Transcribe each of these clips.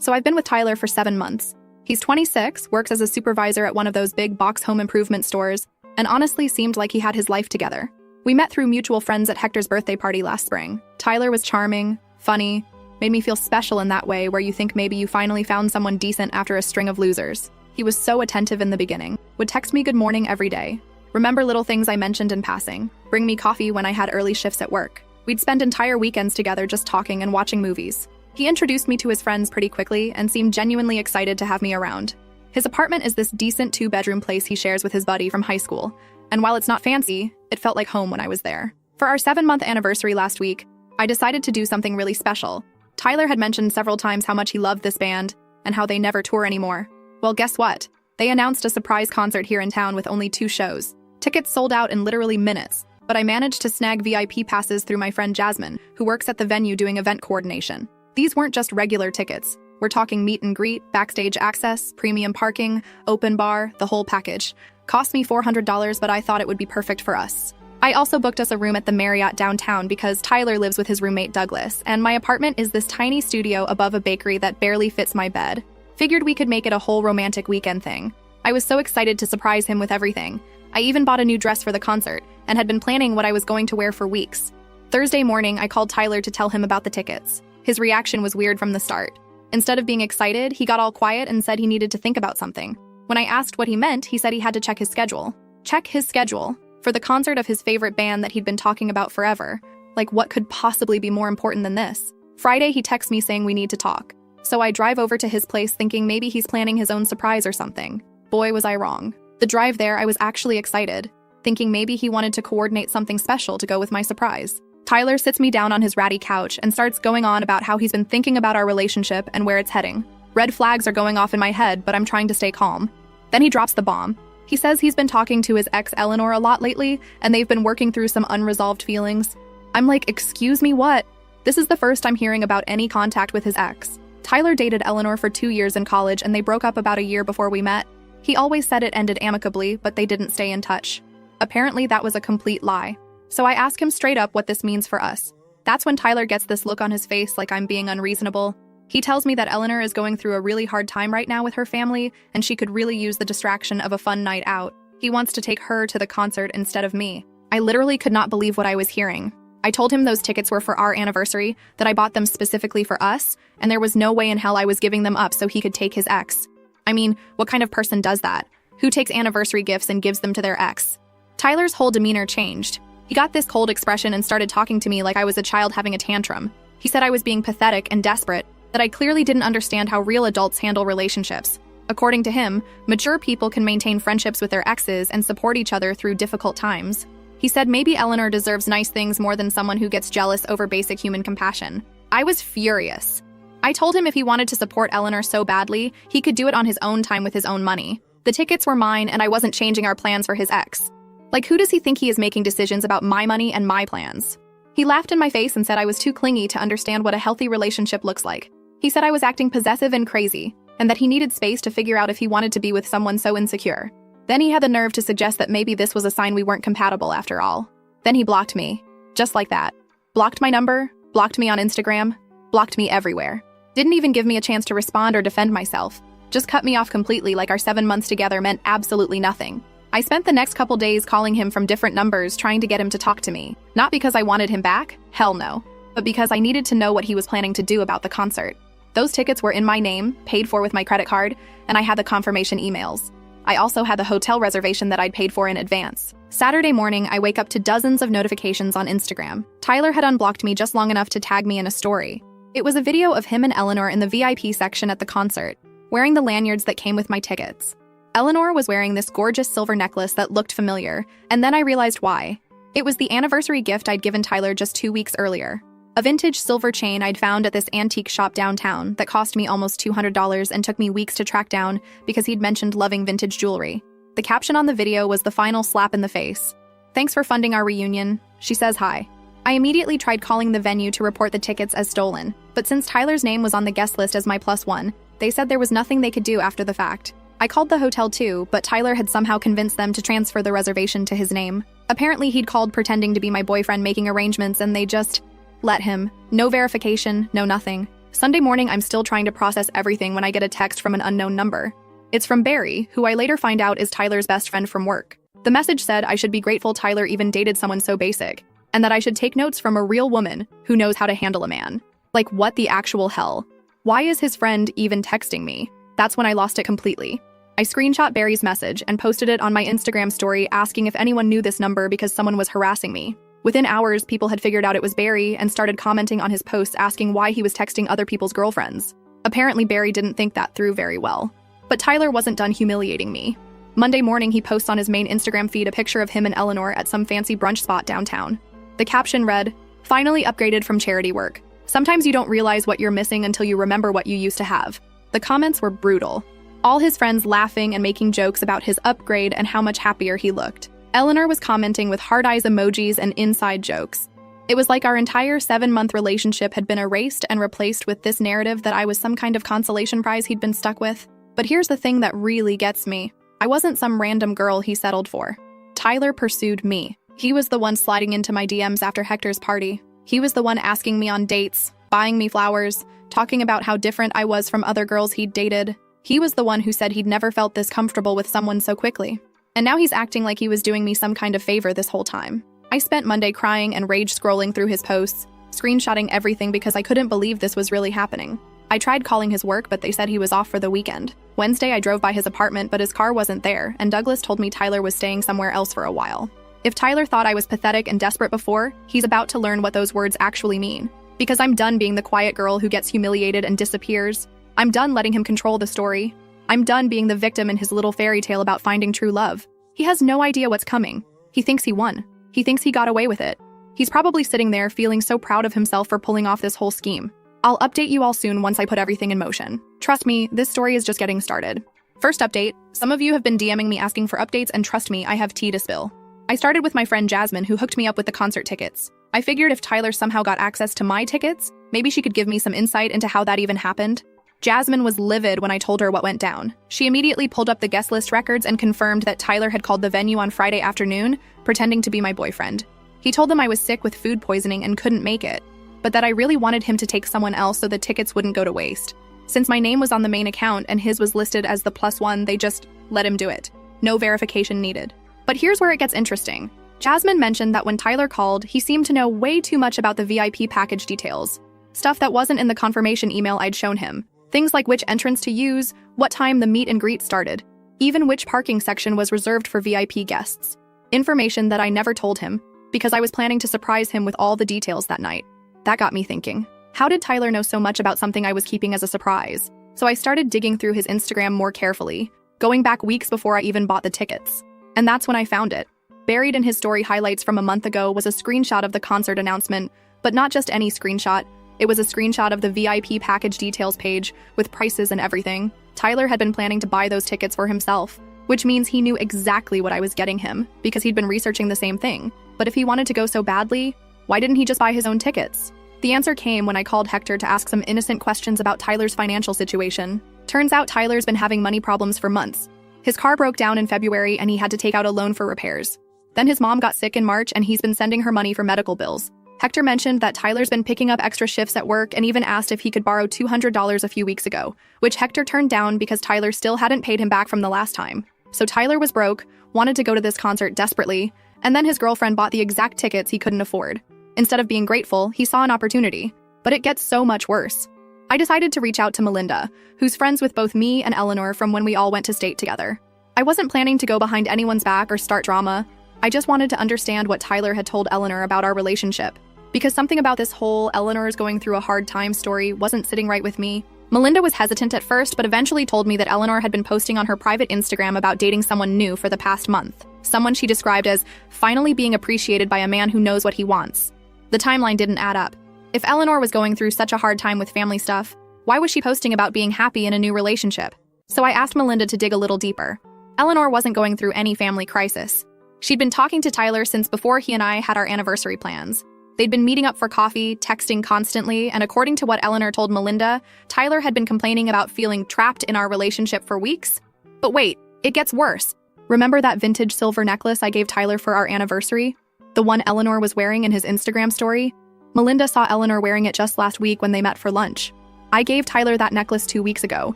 So I've been with Tyler for 7 months. He's 26, works as a supervisor at one of those big box home improvement stores, and honestly seemed like he had his life together. We met through mutual friends at Hector's birthday party last spring. Tyler was charming, funny, made me feel special in that way where you think maybe you finally found someone decent after a string of losers. He was so attentive in the beginning, would text me good morning every day, remember little things I mentioned in passing, bring me coffee when I had early shifts at work. We'd spend entire weekends together just talking and watching movies. He introduced me to his friends pretty quickly and seemed genuinely excited to have me around. His apartment is this decent 2-bedroom place he shares with his buddy from high school, and while it's not fancy, it felt like home when I was there. For our 7-month anniversary last week, I decided to do something really special. Tyler had mentioned several times how much he loved this band and how they never tour anymore. Well, guess what? They announced a surprise concert here in town with only 2 shows. Tickets sold out in literally minutes, but I managed to snag VIP passes through my friend Jasmine, who works at the venue doing event coordination. These weren't just regular tickets. We're talking meet and greet, backstage access, premium parking, open bar, the whole package. Cost me $400, but I thought it would be perfect for us. I also booked us a room at the Marriott downtown because Tyler lives with his roommate Douglas, and my apartment is this tiny studio above a bakery that barely fits my bed. Figured we could make it a whole romantic weekend thing. I was so excited to surprise him with everything. I even bought a new dress for the concert, and had been planning what I was going to wear for weeks. Thursday morning, I called Tyler to tell him about the tickets. His reaction was weird from the start. Instead of being excited, he got all quiet and said he needed to think about something. When I asked what he meant, he said he had to check his schedule. Check his schedule? For the concert of his favorite band that he'd been talking about forever. Like, what could possibly be more important than this? Friday, he texts me saying we need to talk. So I drive over to his place thinking maybe he's planning his own surprise or something. Boy, was I wrong. The drive there, I was actually excited, thinking maybe he wanted to coordinate something special to go with my surprise. Tyler sits me down on his ratty couch and starts going on about how he's been thinking about our relationship and where it's heading. Red flags are going off in my head, but I'm trying to stay calm. Then he drops the bomb. He says he's been talking to his ex Eleanor a lot lately, and they've been working through some unresolved feelings. I'm like, excuse me, what? This is the first I'm hearing about any contact with his ex. Tyler dated Eleanor for 2 years in college, and they broke up about a year before we met. He always said it ended amicably, but they didn't stay in touch. Apparently, that was a complete lie. So I ask him straight up what this means for us. That's when Tyler gets this look on his face like I'm being unreasonable. He tells me that Eleanor is going through a really hard time right now with her family, and she could really use the distraction of a fun night out. He wants to take her to the concert instead of me. I literally could not believe what I was hearing. I told him those tickets were for our anniversary, that I bought them specifically for us, and there was no way in hell I was giving them up so he could take his ex. I mean, what kind of person does that? Who takes anniversary gifts and gives them to their ex? Tyler's whole demeanor changed. He got this cold expression and started talking to me like I was a child having a tantrum. He said I was being pathetic and desperate, that I clearly didn't understand how real adults handle relationships. According to him, mature people can maintain friendships with their exes and support each other through difficult times. He said maybe Eleanor deserves nice things more than someone who gets jealous over basic human compassion. I was furious. I told him if he wanted to support Eleanor so badly, he could do it on his own time with his own money. The tickets were mine, and I wasn't changing our plans for his ex. Like, who does he think he is making decisions about my money and my plans? He laughed in my face and said I was too clingy to understand what a healthy relationship looks like. He said I was acting possessive and crazy, and that he needed space to figure out if he wanted to be with someone so insecure. Then he had the nerve to suggest that maybe this was a sign we weren't compatible after all. Then he blocked me. Just like that. Blocked my number, blocked me on Instagram, blocked me everywhere. Didn't even give me a chance to respond or defend myself. Just cut me off completely like our 7 months together meant absolutely nothing. I spent the next couple days calling him from different numbers trying to get him to talk to me. Not because I wanted him back, hell no, but because I needed to know what he was planning to do about the concert. Those tickets were in my name, paid for with my credit card, and I had the confirmation emails. I also had the hotel reservation that I'd paid for in advance. Saturday morning, I wake up to dozens of notifications on Instagram. Tyler had unblocked me just long enough to tag me in a story. It was a video of him and Eleanor in the VIP section at the concert, wearing the lanyards that came with my tickets. Eleanor was wearing this gorgeous silver necklace that looked familiar, and then I realized why. It was the anniversary gift I'd given Tyler just 2 weeks earlier. A vintage silver chain I'd found at this antique shop downtown that cost me almost $200 and took me weeks to track down because he'd mentioned loving vintage jewelry. The caption on the video was the final slap in the face. "Thanks for funding our reunion," she says hi. I immediately tried calling the venue to report the tickets as stolen, but since Tyler's name was on the guest list as my +1, they said there was nothing they could do after the fact. I called the hotel too, but Tyler had somehow convinced them to transfer the reservation to his name. Apparently he'd called pretending to be my boyfriend making arrangements and they just let him. No verification, no nothing. Sunday morning, I'm still trying to process everything when I get a text from an unknown number. It's from Barry, who I later find out is Tyler's best friend from work. The message said I should be grateful Tyler even dated someone so basic, and that I should take notes from a real woman who knows how to handle a man. Like, what the actual hell? Why is his friend even texting me? That's when I lost it completely. I screenshot Barry's message and posted it on my Instagram story asking if anyone knew this number because someone was harassing me. Within hours, people had figured out it was Barry and started commenting on his posts asking why he was texting other people's girlfriends. Apparently, Barry didn't think that through very well. But Tyler wasn't done humiliating me. Monday morning, he posts on his main Instagram feed a picture of him and Eleanor at some fancy brunch spot downtown. The caption read, "Finally upgraded from charity work. Sometimes you don't realize what you're missing until you remember what you used to have." The comments were brutal. All his friends laughing and making jokes about his upgrade and how much happier he looked. Eleanor was commenting with heart eyes emojis and inside jokes. It was like our entire 7-month relationship had been erased and replaced with this narrative that I was some kind of consolation prize he'd been stuck with. But here's the thing that really gets me. I wasn't some random girl he settled for. Tyler pursued me. He was the one sliding into my DMs after Hector's party. He was the one asking me on dates, buying me flowers, talking about how different I was from other girls he'd dated. He was the one who said he'd never felt this comfortable with someone so quickly. And now he's acting like he was doing me some kind of favor this whole time. I spent Monday crying and rage scrolling through his posts, screenshotting everything because I couldn't believe this was really happening. I tried calling his work, but they said he was off for the weekend. Wednesday, I drove by his apartment, but his car wasn't there, and Douglas told me Tyler was staying somewhere else for a while. If Tyler thought I was pathetic and desperate before, he's about to learn what those words actually mean. Because I'm done being the quiet girl who gets humiliated and disappears. I'm done letting him control the story. I'm done being the victim in his little fairy tale about finding true love. He has no idea what's coming. He thinks he won. He thinks he got away with it. He's probably sitting there feeling so proud of himself for pulling off this whole scheme. I'll update you all soon once I put everything in motion. Trust me, this story is just getting started. First update, some of you have been DMing me asking for updates, and trust me, I have tea to spill. I started with my friend Jasmine, who hooked me up with the concert tickets. I figured if Tyler somehow got access to my tickets, maybe she could give me some insight into how that even happened. Jasmine was livid when I told her what went down. She immediately pulled up the guest list records and confirmed that Tyler had called the venue on Friday afternoon, pretending to be my boyfriend. He told them I was sick with food poisoning and couldn't make it, but that I really wanted him to take someone else so the tickets wouldn't go to waste. Since my name was on the main account and his was listed as the +1, they just let him do it. No verification needed. But here's where it gets interesting. Jasmine mentioned that when Tyler called, he seemed to know way too much about the VIP package details. Stuff that wasn't in the confirmation email I'd shown him. Things like which entrance to use, what time the meet and greet started, even which parking section was reserved for VIP guests. Information that I never told him, because I was planning to surprise him with all the details that night. That got me thinking, how did Tyler know so much about something I was keeping as a surprise? So I started digging through his Instagram more carefully, going back weeks before I even bought the tickets. And that's when I found it. Buried in his story highlights from a month ago was a screenshot of the concert announcement, but not just any screenshot. It was a screenshot of the VIP package details page with prices and everything. Tyler had been planning to buy those tickets for himself, which means he knew exactly what I was getting him because he'd been researching the same thing. But if he wanted to go so badly, why didn't he just buy his own tickets? The answer came when I called Hector to ask some innocent questions about Tyler's financial situation. Turns out Tyler's been having money problems for months. His car broke down in February and he had to take out a loan for repairs. Then his mom got sick in March and he's been sending her money for medical bills. Hector mentioned that Tyler's been picking up extra shifts at work and even asked if he could borrow $200 a few weeks ago, which Hector turned down because Tyler still hadn't paid him back from the last time. So Tyler was broke, wanted to go to this concert desperately, and then his girlfriend bought the exact tickets he couldn't afford. Instead of being grateful, he saw an opportunity. But it gets so much worse. I decided to reach out to Melinda, who's friends with both me and Eleanor from when we all went to state together. I wasn't planning to go behind anyone's back or start drama. I just wanted to understand what Tyler had told Eleanor about our relationship. Because something about this whole Eleanor is going through a hard time story wasn't sitting right with me. Melinda was hesitant at first, but eventually told me that Eleanor had been posting on her private Instagram about dating someone new for the past month. Someone she described as finally being appreciated by a man who knows what he wants. The timeline didn't add up. If Eleanor was going through such a hard time with family stuff, why was she posting about being happy in a new relationship? So I asked Melinda to dig a little deeper. Eleanor wasn't going through any family crisis. She'd been talking to Tyler since before he and I had our anniversary plans. They'd been meeting up for coffee, texting constantly, and according to what Eleanor told Melinda, Tyler had been complaining about feeling trapped in our relationship for weeks. But wait, it gets worse. Remember that vintage silver necklace I gave Tyler for our anniversary? The one Eleanor was wearing in his Instagram story? Melinda saw Eleanor wearing it just last week when they met for lunch. I gave Tyler that necklace 2 weeks ago,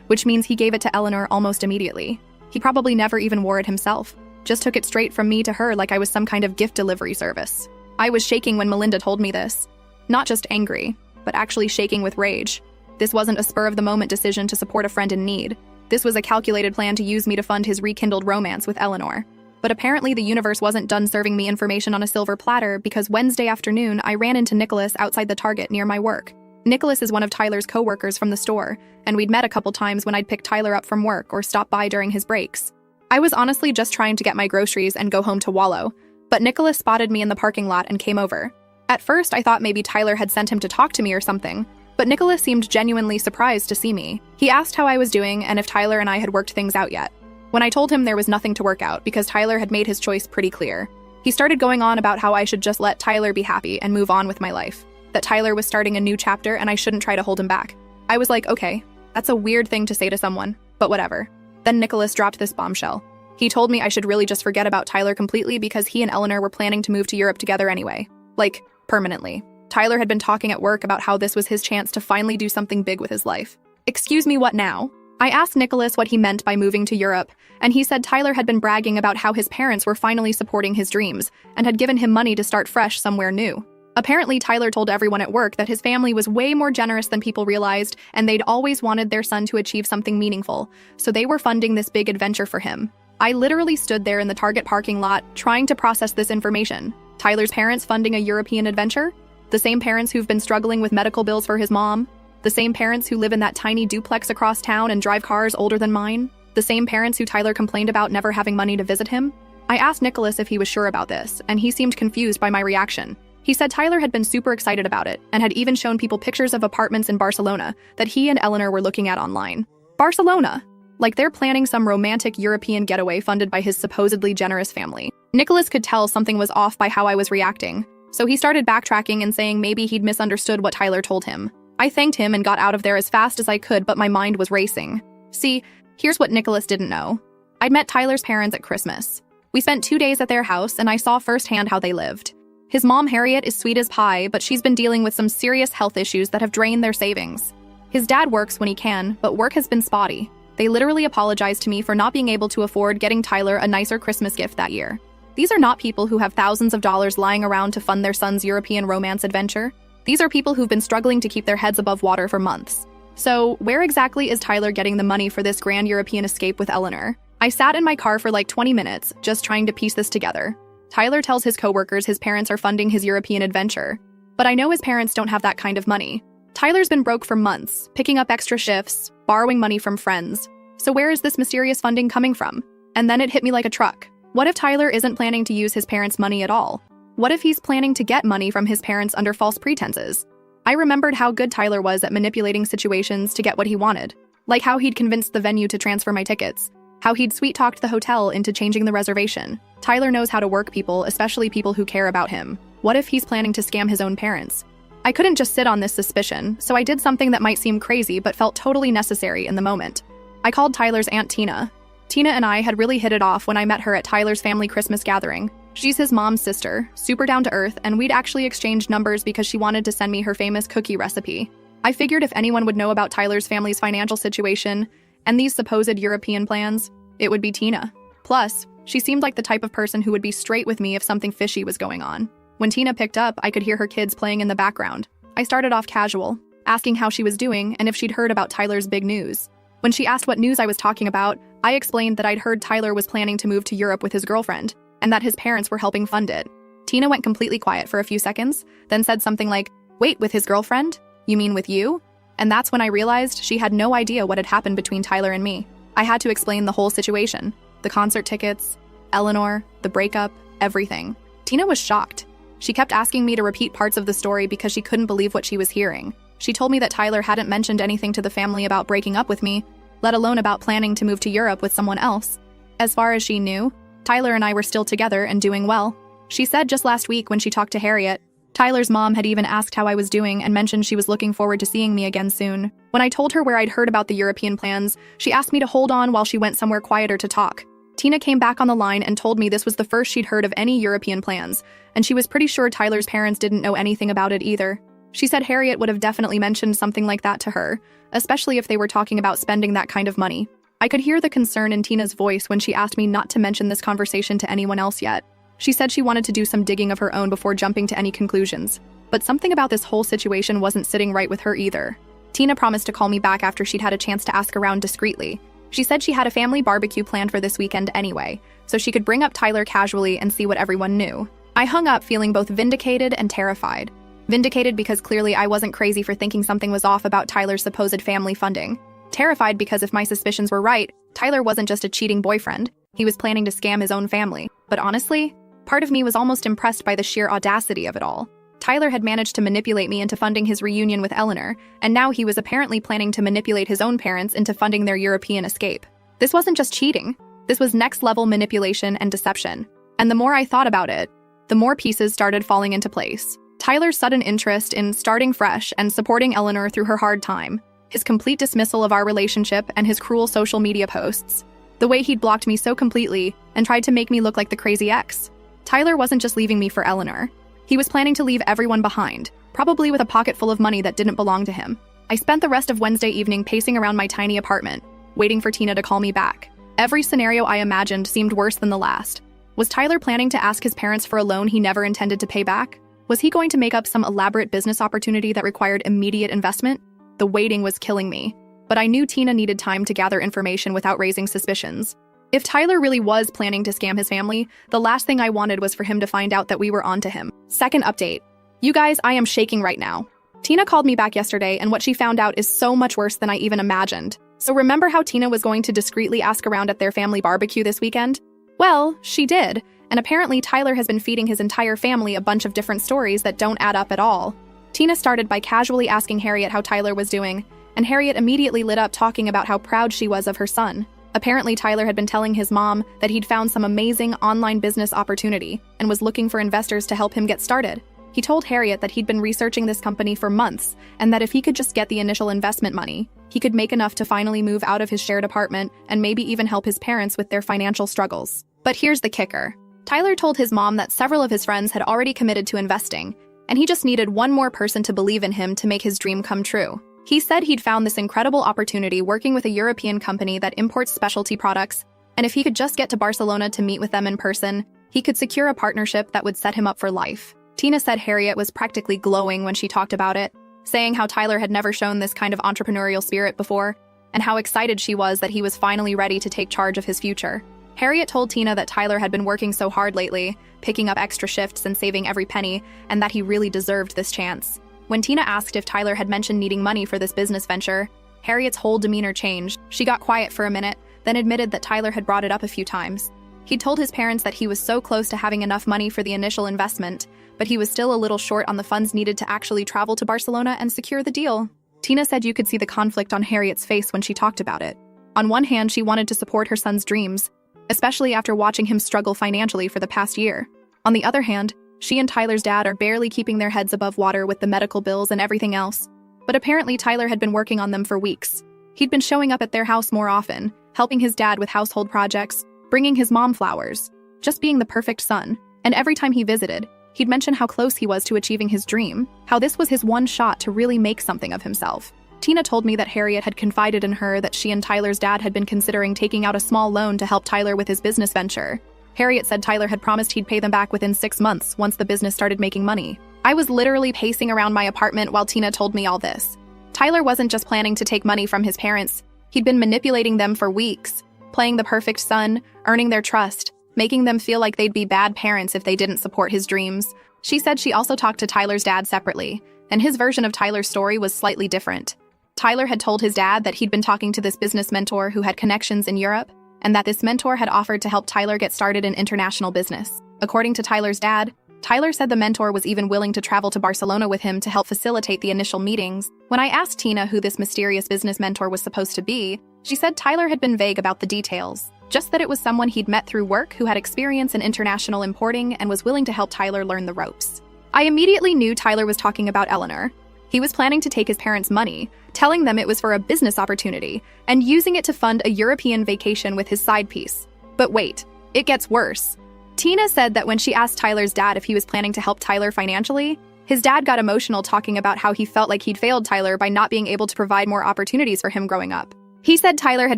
which means he gave it to Eleanor almost immediately. He probably never even wore it himself, just took it straight from me to her like I was some kind of gift delivery service. I was shaking when Melinda told me this. Not just angry, but actually shaking with rage. This wasn't a spur-of-the-moment decision to support a friend in need. This was a calculated plan to use me to fund his rekindled romance with Eleanor. But apparently the universe wasn't done serving me information on a silver platter because Wednesday afternoon I ran into Nicholas outside the Target near my work. Nicholas is one of Tyler's co-workers from the store, and we'd met a couple times when I'd pick Tyler up from work or stop by during his breaks. I was honestly just trying to get my groceries and go home to wallow, but Nicholas spotted me in the parking lot and came over. At first, I thought maybe Tyler had sent him to talk to me or something, but Nicholas seemed genuinely surprised to see me. He asked how I was doing and if Tyler and I had worked things out yet. When I told him there was nothing to work out because Tyler had made his choice pretty clear, he started going on about how I should just let Tyler be happy and move on with my life, that Tyler was starting a new chapter and I shouldn't try to hold him back. I was like, okay, that's a weird thing to say to someone, but whatever. Then Nicholas dropped this bombshell. He told me I should really just forget about Tyler completely because he and Eleanor were planning to move to Europe together anyway. Like, permanently. Tyler had been talking at work about how this was his chance to finally do something big with his life. Excuse me, what now? I asked Nicholas what he meant by moving to Europe, and he said Tyler had been bragging about how his parents were finally supporting his dreams and had given him money to start fresh somewhere new. Apparently, Tyler told everyone at work that his family was way more generous than people realized, and they'd always wanted their son to achieve something meaningful, so they were funding this big adventure for him. I literally stood there in the Target parking lot trying to process this information. Tyler's parents funding a European adventure? The same parents who've been struggling with medical bills for his mom? The same parents who live in that tiny duplex across town and drive cars older than mine? The same parents who Tyler complained about never having money to visit him? I asked Nicholas if he was sure about this, and he seemed confused by my reaction. He said Tyler had been super excited about it, and had even shown people pictures of apartments in Barcelona that he and Eleanor were looking at online. Barcelona! Like they're planning some romantic European getaway funded by his supposedly generous family. Nicholas could tell something was off by how I was reacting, so he started backtracking and saying maybe he'd misunderstood what Tyler told him. I thanked him and got out of there as fast as I could, but my mind was racing. See, here's what Nicholas didn't know. I'd met Tyler's parents at Christmas. We spent 2 days at their house, and I saw firsthand how they lived. His mom, Harriet, is sweet as pie, but she's been dealing with some serious health issues that have drained their savings. His dad works when he can, but work has been spotty. They literally apologized to me for not being able to afford getting Tyler a nicer Christmas gift that year. These are not people who have thousands of dollars lying around to fund their son's European romance adventure. These are people who've been struggling to keep their heads above water for months. So, where exactly is Tyler getting the money for this grand European escape with Eleanor? I sat in my car for like 20 minutes, just trying to piece this together. Tyler tells his coworkers his parents are funding his European adventure. But I know his parents don't have that kind of money. Tyler's been broke for months, picking up extra shifts, borrowing money from friends. So where is this mysterious funding coming from? And then it hit me like a truck. What if Tyler isn't planning to use his parents' money at all? What if he's planning to get money from his parents under false pretenses? I remembered how good Tyler was at manipulating situations to get what he wanted. Like how he'd convinced the venue to transfer my tickets. How he'd sweet-talked the hotel into changing the reservation. Tyler knows how to work people, especially people who care about him. What if he's planning to scam his own parents? I couldn't just sit on this suspicion, so I did something that might seem crazy but felt totally necessary in the moment. I called Tyler's Aunt Tina. Tina and I had really hit it off when I met her at Tyler's family Christmas gathering. She's his mom's sister, super down to earth, and we'd actually exchanged numbers because she wanted to send me her famous cookie recipe. I figured if anyone would know about Tyler's family's financial situation and these supposed European plans, it would be Tina. Plus, she seemed like the type of person who would be straight with me if something fishy was going on. When Tina picked up, I could hear her kids playing in the background. I started off casual, asking how she was doing and if she'd heard about Tyler's big news. When she asked what news I was talking about, I explained that I'd heard Tyler was planning to move to Europe with his girlfriend, and that his parents were helping fund it. Tina went completely quiet for a few seconds, then said something like, "Wait, with his girlfriend? You mean with you?" And that's when I realized she had no idea what had happened between Tyler and me. I had to explain the whole situation. The concert tickets, Eleanor, the breakup, everything. Tina was shocked. She kept asking me to repeat parts of the story because she couldn't believe what she was hearing. She told me that Tyler hadn't mentioned anything to the family about breaking up with me, let alone about planning to move to Europe with someone else. As far as she knew, Tyler and I were still together and doing well. She said just last week when she talked to Harriet, Tyler's mom had even asked how I was doing and mentioned she was looking forward to seeing me again soon. When I told her where I'd heard about the European plans, she asked me to hold on while she went somewhere quieter to talk. Tina came back on the line and told me this was the first she'd heard of any European plans, and she was pretty sure Tyler's parents didn't know anything about it either. She said Harriet would have definitely mentioned something like that to her, especially if they were talking about spending that kind of money. I could hear the concern in Tina's voice when she asked me not to mention this conversation to anyone else yet. She said she wanted to do some digging of her own before jumping to any conclusions. But something about this whole situation wasn't sitting right with her either. Tina promised to call me back after she'd had a chance to ask around discreetly. She said she had a family barbecue planned for this weekend anyway, so she could bring up Tyler casually and see what everyone knew. I hung up feeling both vindicated and terrified. Vindicated because clearly I wasn't crazy for thinking something was off about Tyler's supposed family funding. Terrified because if my suspicions were right, Tyler wasn't just a cheating boyfriend. He was planning to scam his own family. But honestly, part of me was almost impressed by the sheer audacity of it all. Tyler had managed to manipulate me into funding his reunion with Eleanor, and now he was apparently planning to manipulate his own parents into funding their European escape. This wasn't just cheating. This was next-level manipulation and deception. And the more I thought about it, the more pieces started falling into place. Tyler's sudden interest in starting fresh and supporting Eleanor through her hard time, his complete dismissal of our relationship and his cruel social media posts, the way he'd blocked me so completely and tried to make me look like the crazy ex. Tyler wasn't just leaving me for Eleanor. He was planning to leave everyone behind, probably with a pocket full of money that didn't belong to him. I spent the rest of Wednesday evening pacing around my tiny apartment, waiting for Tina to call me back. Every scenario I imagined seemed worse than the last. Was Tyler planning to ask his parents for a loan he never intended to pay back? Was he going to make up some elaborate business opportunity that required immediate investment? The waiting was killing me, but I knew Tina needed time to gather information without raising suspicions. If Tyler really was planning to scam his family, the last thing I wanted was for him to find out that we were onto him. Second update. You guys, I am shaking right now. Tina called me back yesterday, and what she found out is so much worse than I even imagined. So remember how Tina was going to discreetly ask around at their family barbecue this weekend? Well, she did, and apparently Tyler has been feeding his entire family a bunch of different stories that don't add up at all. Tina started by casually asking Harriet how Tyler was doing, and Harriet immediately lit up talking about how proud she was of her son. Apparently, Tyler had been telling his mom that he'd found some amazing online business opportunity and was looking for investors to help him get started. He told Harriet that he'd been researching this company for months and that if he could just get the initial investment money, he could make enough to finally move out of his shared apartment and maybe even help his parents with their financial struggles. But here's the kicker. Tyler told his mom that several of his friends had already committed to investing, and he just needed one more person to believe in him to make his dream come true. He said he'd found this incredible opportunity working with a European company that imports specialty products, and if he could just get to Barcelona to meet with them in person, he could secure a partnership that would set him up for life. Tina said Harriet was practically glowing when she talked about it, saying how Tyler had never shown this kind of entrepreneurial spirit before, and how excited she was that he was finally ready to take charge of his future. Harriet told Tina that Tyler had been working so hard lately, picking up extra shifts and saving every penny, and that he really deserved this chance. When Tina asked if Tyler had mentioned needing money for this business venture, Harriet's whole demeanor changed. She got quiet for a minute, then admitted that Tyler had brought it up a few times. He'd told his parents that he was so close to having enough money for the initial investment, but he was still a little short on the funds needed to actually travel to Barcelona and secure the deal. Tina said you could see the conflict on Harriet's face when she talked about it. On one hand, she wanted to support her son's dreams, especially after watching him struggle financially for the past year. On the other hand, she and Tyler's dad are barely keeping their heads above water with the medical bills and everything else. But apparently Tyler had been working on them for weeks. He'd been showing up at their house more often, helping his dad with household projects, bringing his mom flowers, just being the perfect son. And every time he visited, he'd mention how close he was to achieving his dream, how this was his one shot to really make something of himself. Tina told me that Harriet had confided in her that she and Tyler's dad had been considering taking out a small loan to help Tyler with his business venture. Harriet said Tyler had promised he'd pay them back within 6 months once the business started making money. I was literally pacing around my apartment while Tina told me all this. Tyler wasn't just planning to take money from his parents. He'd been manipulating them for weeks, playing the perfect son, earning their trust, making them feel like they'd be bad parents if they didn't support his dreams. She said she also talked to Tyler's dad separately, and his version of Tyler's story was slightly different. Tyler had told his dad that he'd been talking to this business mentor who had connections in Europe, and that this mentor had offered to help Tyler get started in international business. According to Tyler's dad, Tyler said the mentor was even willing to travel to Barcelona with him to help facilitate the initial meetings. When I asked Tina who this mysterious business mentor was supposed to be, she said Tyler had been vague about the details, just that it was someone he'd met through work who had experience in international importing and was willing to help Tyler learn the ropes. I immediately knew Tyler was talking about Eleanor. He was planning to take his parents' money, telling them it was for a business opportunity, and using it to fund a European vacation with his side piece. But wait, it gets worse. Tina said that when she asked Tyler's dad if he was planning to help Tyler financially, His dad got emotional talking about how he felt like he'd failed Tyler by not being able to provide more opportunities for him growing up. He said Tyler had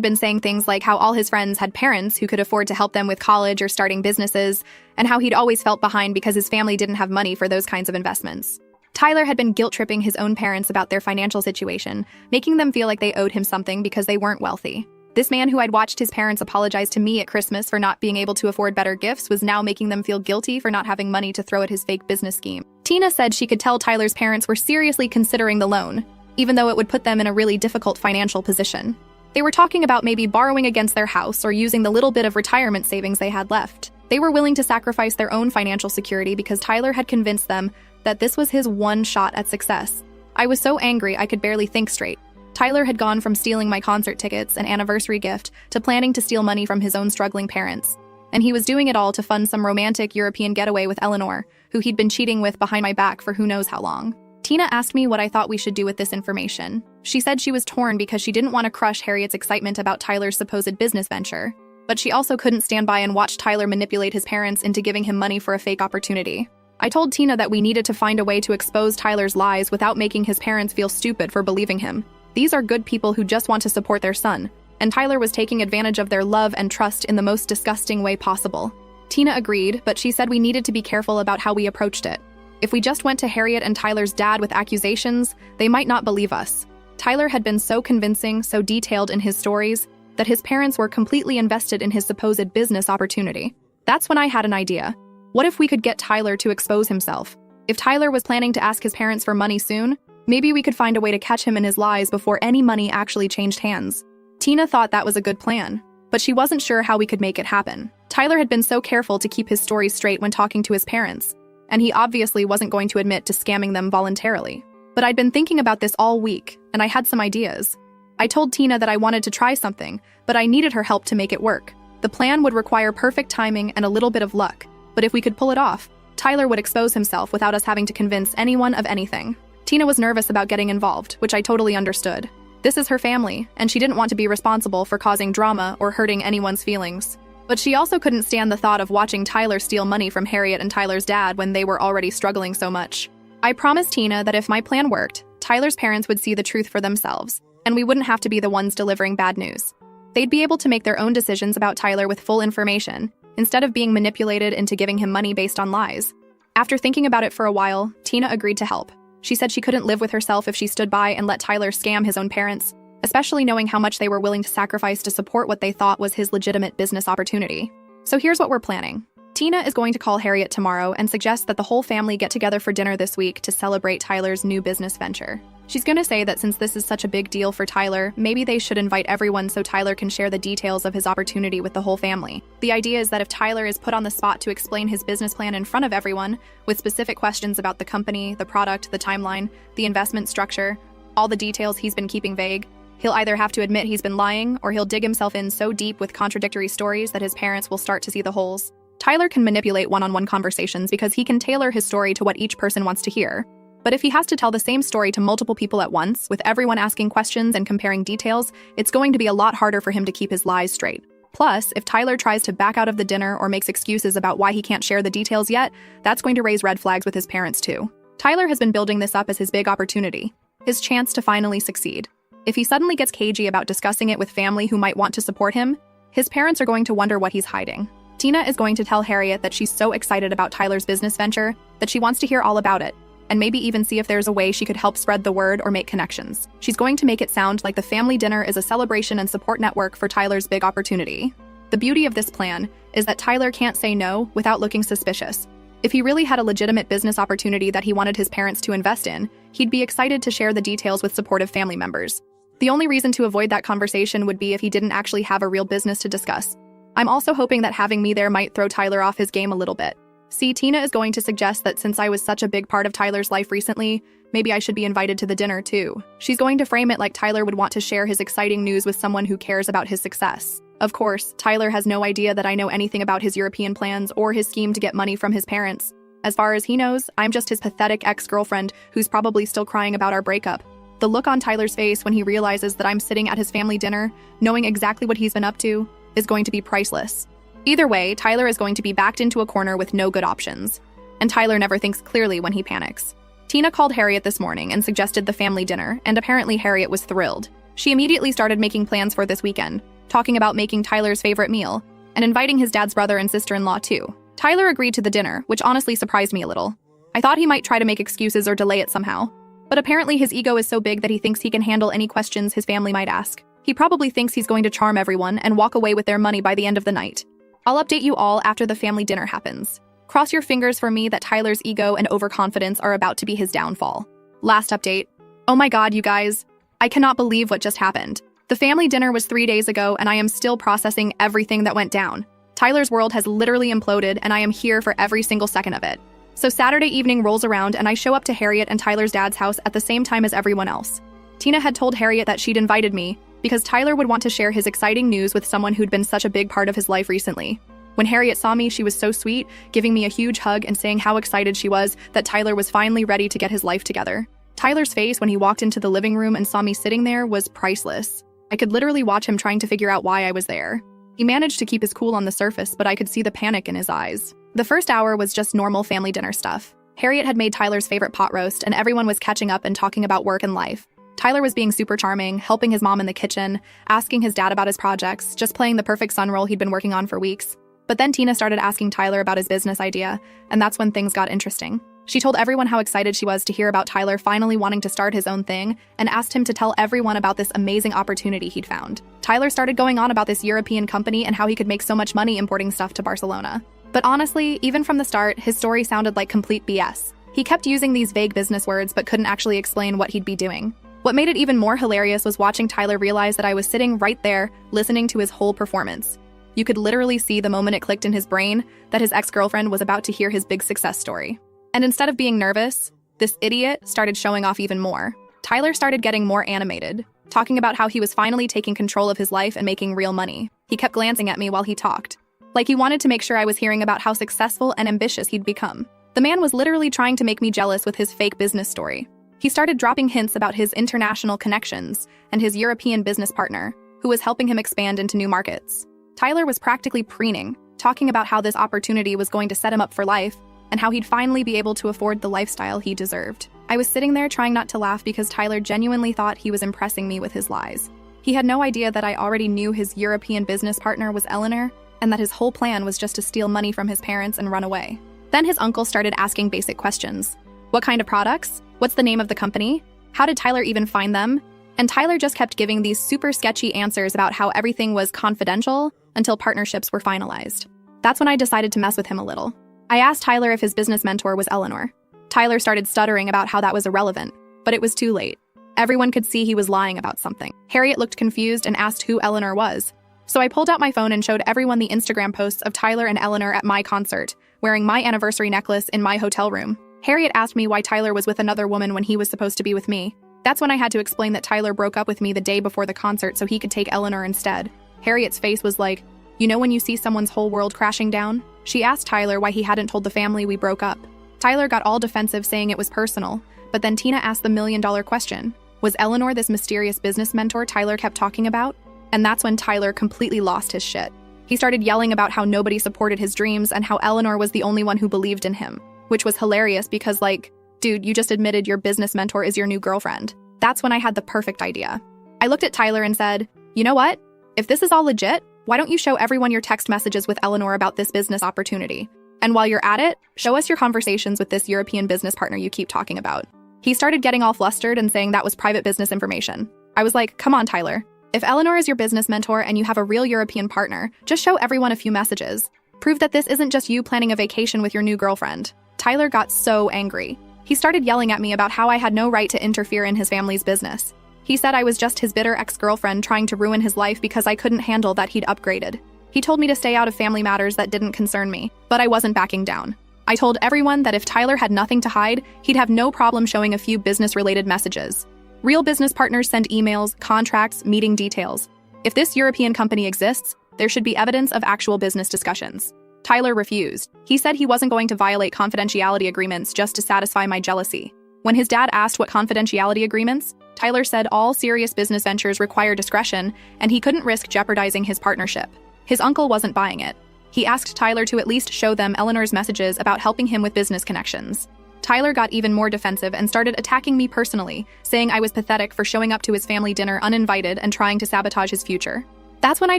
been saying things like how all his friends had parents who could afford to help them with college or starting businesses, and how he'd always felt behind because his family didn't have money for those kinds of investments. Tyler had been guilt-tripping his own parents about their financial situation, making them feel like they owed him something because they weren't wealthy. This man who I'd watched his parents apologize to me at Christmas for not being able to afford better gifts was now making them feel guilty for not having money to throw at his fake business scheme. Tina said she could tell Tyler's parents were seriously considering the loan, even though it would put them in a really difficult financial position. They were talking about maybe borrowing against their house or using the little bit of retirement savings they had left. They were willing to sacrifice their own financial security because Tyler had convinced them that this was his one shot at success. I was so angry I could barely think straight. Tyler had gone from stealing my concert tickets and anniversary gift to planning to steal money from his own struggling parents. And he was doing it all to fund some romantic European getaway with Eleanor, who he'd been cheating with behind my back for who knows how long. Tina asked me what I thought we should do with this information. She said she was torn because she didn't want to crush Harriet's excitement about Tyler's supposed business venture, but she also couldn't stand by and watch Tyler manipulate his parents into giving him money for a fake opportunity. I told Tina that we needed to find a way to expose Tyler's lies without making his parents feel stupid for believing him. These are good people who just want to support their son, and Tyler was taking advantage of their love and trust in the most disgusting way possible. Tina agreed, but she said we needed to be careful about how we approached it. If we just went to Harriet and Tyler's dad with accusations, they might not believe us. Tyler had been so convincing, so detailed in his stories, that his parents were completely invested in his supposed business opportunity. That's when I had an idea. What if we could get Tyler to expose himself? If Tyler was planning to ask his parents for money soon, maybe we could find a way to catch him in his lies before any money actually changed hands. Tina thought that was a good plan, but she wasn't sure how we could make it happen. Tyler had been so careful to keep his story straight when talking to his parents, and he obviously wasn't going to admit to scamming them voluntarily. But I'd been thinking about this all week, and I had some ideas. I told Tina that I wanted to try something, but I needed her help to make it work. The plan would require perfect timing and a little bit of luck, but if we could pull it off, Tyler would expose himself without us having to convince anyone of anything. Tina was nervous about getting involved, which I totally understood. This is her family, and she didn't want to be responsible for causing drama or hurting anyone's feelings. But she also couldn't stand the thought of watching Tyler steal money from Harriet and Tyler's dad when they were already struggling so much. I promised Tina that if my plan worked, Tyler's parents would see the truth for themselves, and we wouldn't have to be the ones delivering bad news. They'd be able to make their own decisions about Tyler with full information, instead of being manipulated into giving him money based on lies. After thinking about it for a while, Tina agreed to help. She said she couldn't live with herself if she stood by and let Tyler scam his own parents, especially knowing how much they were willing to sacrifice to support what they thought was his legitimate business opportunity. So here's what we're planning. Tina is going to call Harriet tomorrow and suggest that the whole family get together for dinner this week to celebrate Tyler's new business venture. She's going to say that since this is such a big deal for Tyler, maybe they should invite everyone so Tyler can share the details of his opportunity with the whole family. The idea is that if Tyler is put on the spot to explain his business plan in front of everyone, with specific questions about the company, the product, the timeline, the investment structure, all the details he's been keeping vague, he'll either have to admit he's been lying or he'll dig himself in so deep with contradictory stories that his parents will start to see the holes. Tyler can manipulate one-on-one conversations because he can tailor his story to what each person wants to hear. But if he has to tell the same story to multiple people at once, with everyone asking questions and comparing details, it's going to be a lot harder for him to keep his lies straight. Plus, if Tyler tries to back out of the dinner or makes excuses about why he can't share the details yet, that's going to raise red flags with his parents too. Tyler has been building this up as his big opportunity, his chance to finally succeed. If he suddenly gets cagey about discussing it with family who might want to support him, his parents are going to wonder what he's hiding. Tina is going to tell Harriet that she's so excited about Tyler's business venture that she wants to hear all about it, and maybe even see if there's a way she could help spread the word or make connections. She's going to make it sound like the family dinner is a celebration and support network for Tyler's big opportunity. The beauty of this plan is that Tyler can't say no without looking suspicious. If he really had a legitimate business opportunity that he wanted his parents to invest in, he'd be excited to share the details with supportive family members. The only reason to avoid that conversation would be if he didn't actually have a real business to discuss. I'm also hoping that having me there might throw Tyler off his game a little bit. See, Tina is going to suggest that since I was such a big part of Tyler's life recently, maybe I should be invited to the dinner too. She's going to frame it like Tyler would want to share his exciting news with someone who cares about his success. Of course, Tyler has no idea that I know anything about his European plans or his scheme to get money from his parents. As far as he knows, I'm just his pathetic ex-girlfriend who's probably still crying about our breakup. The look on Tyler's face when he realizes that I'm sitting at his family dinner, knowing exactly what he's been up to, is going to be priceless. Either way, Tyler is going to be backed into a corner with no good options. And Tyler never thinks clearly when he panics. Tina called Harriet this morning and suggested the family dinner, and apparently Harriet was thrilled. She immediately started making plans for this weekend, talking about making Tyler's favorite meal, and inviting his dad's brother and sister-in-law too. Tyler agreed to the dinner, which honestly surprised me a little. I thought he might try to make excuses or delay it somehow, but apparently his ego is so big that he thinks he can handle any questions his family might ask. He probably thinks he's going to charm everyone and walk away with their money by the end of the night. I'll update you all after the family dinner happens. Cross your fingers for me that Tyler's ego and overconfidence are about to be his downfall. Last update. Oh my god, you guys. I cannot believe what just happened. The family dinner was 3 days ago, and I am still processing everything that went down. Tyler's world has literally imploded, and I am here for every single second of it. So Saturday evening rolls around, and I show up to Harriet and Tyler's dad's house at the same time as everyone else. Tina had told Harriet that she'd invited me because Tyler would want to share his exciting news with someone who'd been such a big part of his life recently. When Harriet saw me, she was so sweet, giving me a huge hug and saying how excited she was that Tyler was finally ready to get his life together. Tyler's face when he walked into the living room and saw me sitting there was priceless. I could literally watch him trying to figure out why I was there. He managed to keep his cool on the surface, but I could see the panic in his eyes. The first hour was just normal family dinner stuff. Harriet had made Tyler's favorite pot roast, and everyone was catching up and talking about work and life. Tyler was being super charming, helping his mom in the kitchen, asking his dad about his projects, just playing the perfect son role he'd been working on for weeks. But then Tina started asking Tyler about his business idea, and that's when things got interesting. She told everyone how excited she was to hear about Tyler finally wanting to start his own thing, and asked him to tell everyone about this amazing opportunity he'd found. Tyler started going on about this European company and how he could make so much money importing stuff to Barcelona. But honestly, even from the start, his story sounded like complete BS. He kept using these vague business words but couldn't actually explain what he'd be doing. What made it even more hilarious was watching Tyler realize that I was sitting right there, listening to his whole performance. You could literally see the moment it clicked in his brain that his ex-girlfriend was about to hear his big success story. And instead of being nervous, this idiot started showing off even more. Tyler started getting more animated, talking about how he was finally taking control of his life and making real money. He kept glancing at me while he talked, like he wanted to make sure I was hearing about how successful and ambitious he'd become. The man was literally trying to make me jealous with his fake business story. He started dropping hints about his international connections and his European business partner, who was helping him expand into new markets. Tyler was practically preening, talking about how this opportunity was going to set him up for life and how he'd finally be able to afford the lifestyle he deserved. I was sitting there trying not to laugh because Tyler genuinely thought he was impressing me with his lies. He had no idea that I already knew his European business partner was Eleanor and that his whole plan was just to steal money from his parents and run away. Then his uncle started asking basic questions. What kind of products? What's the name of the company? How did Tyler even find them? And Tyler just kept giving these super sketchy answers about how everything was confidential until partnerships were finalized. That's when I decided to mess with him a little. I asked Tyler if his business mentor was Eleanor. Tyler started stuttering about how that was irrelevant, but it was too late. Everyone could see he was lying about something. Harriet looked confused and asked who Eleanor was. So I pulled out my phone and showed everyone the Instagram posts of Tyler and Eleanor at my concert, wearing my anniversary necklace in my hotel room. Harriet asked me why Tyler was with another woman when he was supposed to be with me. That's when I had to explain that Tyler broke up with me the day before the concert so he could take Eleanor instead. Harriet's face was like, you know when you see someone's whole world crashing down? She asked Tyler why he hadn't told the family we broke up. Tyler got all defensive saying it was personal, but then Tina asked the million-dollar question. Was Eleanor this mysterious business mentor Tyler kept talking about? And that's when Tyler completely lost his shit. He started yelling about how nobody supported his dreams and how Eleanor was the only one who believed in him, which was hilarious because, like, dude, you just admitted your business mentor is your new girlfriend. That's when I had the perfect idea. I looked at Tyler and said, you know what? If this is all legit, why don't you show everyone your text messages with Eleanor about this business opportunity? And while you're at it, show us your conversations with this European business partner you keep talking about. He started getting all flustered and saying that was private business information. I was like, come on, Tyler. If Eleanor is your business mentor and you have a real European partner, just show everyone a few messages. Prove that this isn't just you planning a vacation with your new girlfriend. Tyler got so angry. He started yelling at me about how I had no right to interfere in his family's business. He said I was just his bitter ex-girlfriend trying to ruin his life because I couldn't handle that he'd upgraded. He told me to stay out of family matters that didn't concern me, but I wasn't backing down. I told everyone that if Tyler had nothing to hide, he'd have no problem showing a few business-related messages. Real business partners send emails, contracts, meeting details. If this European company exists, there should be evidence of actual business discussions. Tyler refused. He said he wasn't going to violate confidentiality agreements just to satisfy my jealousy. When his dad asked what confidentiality agreements, Tyler said all serious business ventures require discretion and he couldn't risk jeopardizing his partnership. His uncle wasn't buying it. He asked Tyler to at least show them Eleanor's messages about helping him with business connections. Tyler got even more defensive and started attacking me personally, saying I was pathetic for showing up to his family dinner uninvited and trying to sabotage his future. That's when I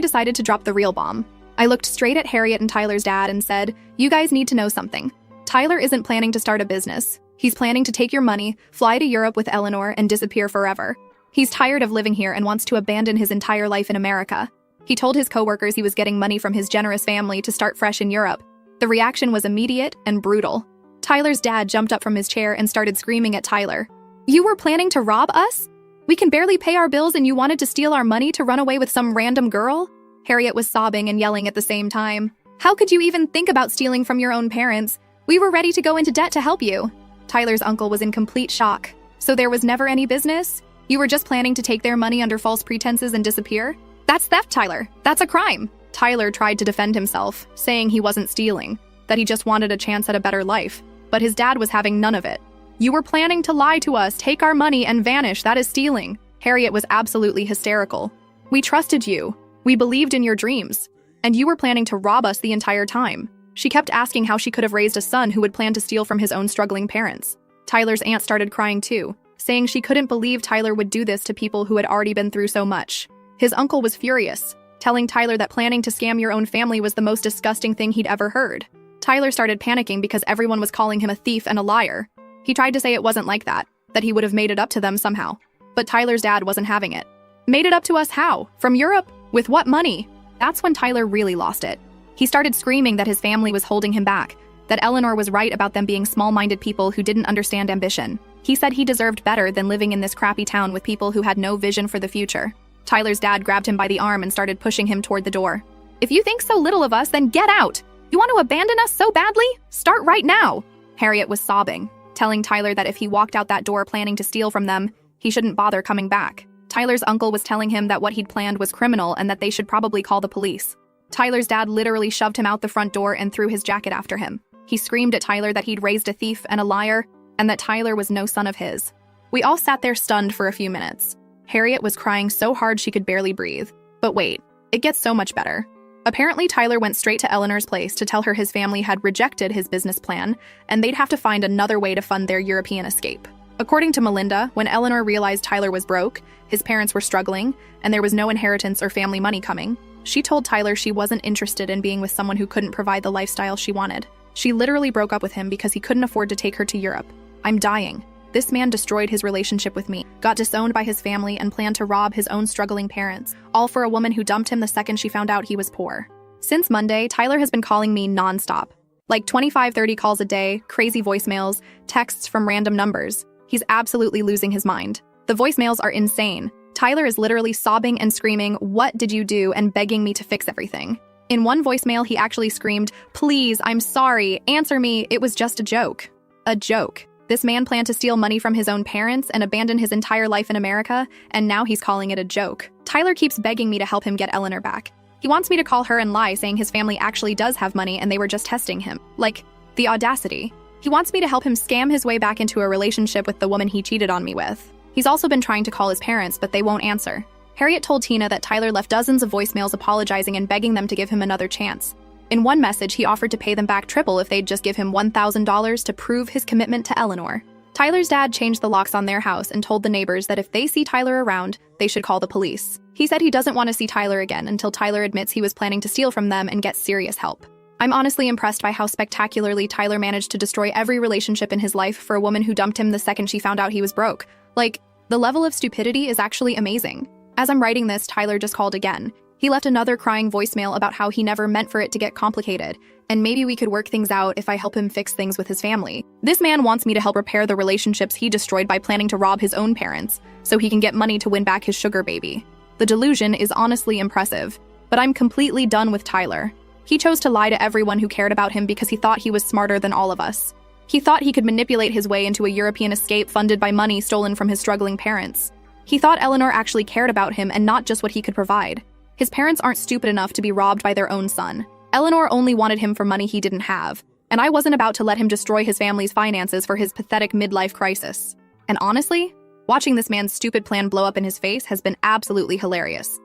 decided to drop the real bomb. I looked straight at Harriet and Tyler's dad and said, "You guys need to know something. Tyler isn't planning to start a business. He's planning to take your money, fly to Europe with Eleanor, and disappear forever. He's tired of living here and wants to abandon his entire life in America." He told his coworkers he was getting money from his generous family to start fresh in Europe. The reaction was immediate and brutal. Tyler's dad jumped up from his chair and started screaming at Tyler. "You were planning to rob us? We can barely pay our bills and you wanted to steal our money to run away with some random girl?" Harriet was sobbing and yelling at the same time. "How could you even think about stealing from your own parents? We were ready to go into debt to help you." Tyler's uncle was in complete shock. "So there was never any business? You were just planning to take their money under false pretenses and disappear? That's theft, Tyler. That's a crime." Tyler tried to defend himself, saying he wasn't stealing, that he just wanted a chance at a better life. But his dad was having none of it. "You were planning to lie to us, take our money, and vanish. That is stealing." Harriet was absolutely hysterical. "We trusted you. We believed in your dreams. And you were planning to rob us the entire time." She kept asking how she could have raised a son who would plan to steal from his own struggling parents. Tyler's aunt started crying too, saying she couldn't believe Tyler would do this to people who had already been through so much. His uncle was furious, telling Tyler that planning to scam your own family was the most disgusting thing he'd ever heard. Tyler started panicking because everyone was calling him a thief and a liar. He tried to say it wasn't like that he would have made it up to them somehow. But Tyler's dad wasn't having it. "Made it up to us how? From Europe? With what money?" That's when Tyler really lost it. He started screaming that his family was holding him back, that Eleanor was right about them being small-minded people who didn't understand ambition. He said he deserved better than living in this crappy town with people who had no vision for the future. Tyler's dad grabbed him by the arm and started pushing him toward the door. "If you think so little of us, then get out! You want to abandon us so badly? Start right now!" Harriet was sobbing, telling Tyler that if he walked out that door planning to steal from them, he shouldn't bother coming back. Tyler's uncle was telling him that what he'd planned was criminal and that they should probably call the police. Tyler's dad literally shoved him out the front door and threw his jacket after him. He screamed at Tyler that he'd raised a thief and a liar, and that Tyler was no son of his. We all sat there stunned for a few minutes. Harriet was crying so hard she could barely breathe. But wait, it gets so much better. Apparently, Tyler went straight to Eleanor's place to tell her his family had rejected his business plan, and they'd have to find another way to fund their European escape. According to Melinda, when Eleanor realized Tyler was broke, his parents were struggling, and there was no inheritance or family money coming, she told Tyler she wasn't interested in being with someone who couldn't provide the lifestyle she wanted. She literally broke up with him because he couldn't afford to take her to Europe. "I'm dying. This man destroyed his relationship with me, got disowned by his family, and planned to rob his own struggling parents, all for a woman who dumped him the second she found out he was poor." Since Monday, Tyler has been calling me nonstop. Like 25-30 calls a day, crazy voicemails, texts from random numbers. He's absolutely losing his mind. The voicemails are insane. Tyler is literally sobbing and screaming, "What did you do?" and begging me to fix everything. In one voicemail, he actually screamed, "Please, I'm sorry, answer me, it was just a joke." A joke. This man planned to steal money from his own parents and abandon his entire life in America, and now he's calling it a joke. Tyler keeps begging me to help him get Eleanor back. He wants me to call her and lie, saying his family actually does have money and they were just testing him. Like, the audacity. He wants me to help him scam his way back into a relationship with the woman he cheated on me with. He's also been trying to call his parents, but they won't answer. Harriet told Tina that Tyler left dozens of voicemails apologizing and begging them to give him another chance. In one message, he offered to pay them back triple if they'd just give him $1,000 to prove his commitment to Eleanor. Tyler's dad changed the locks on their house and told the neighbors that if they see Tyler around, they should call the police. He said he doesn't want to see Tyler again until Tyler admits he was planning to steal from them and get serious help. I'm honestly impressed by how spectacularly Tyler managed to destroy every relationship in his life for a woman who dumped him the second she found out he was broke. Like, the level of stupidity is actually amazing. As I'm writing this, Tyler just called again. He left another crying voicemail about how he never meant for it to get complicated, and maybe we could work things out if I help him fix things with his family. This man wants me to help repair the relationships he destroyed by planning to rob his own parents, so he can get money to win back his sugar baby. The delusion is honestly impressive, but I'm completely done with Tyler. He chose to lie to everyone who cared about him because he thought he was smarter than all of us. He thought he could manipulate his way into a European escape funded by money stolen from his struggling parents. He thought Eleanor actually cared about him and not just what he could provide. His parents aren't stupid enough to be robbed by their own son. Eleanor only wanted him for money he didn't have, and I wasn't about to let him destroy his family's finances for his pathetic midlife crisis. And honestly, watching this man's stupid plan blow up in his face has been absolutely hilarious.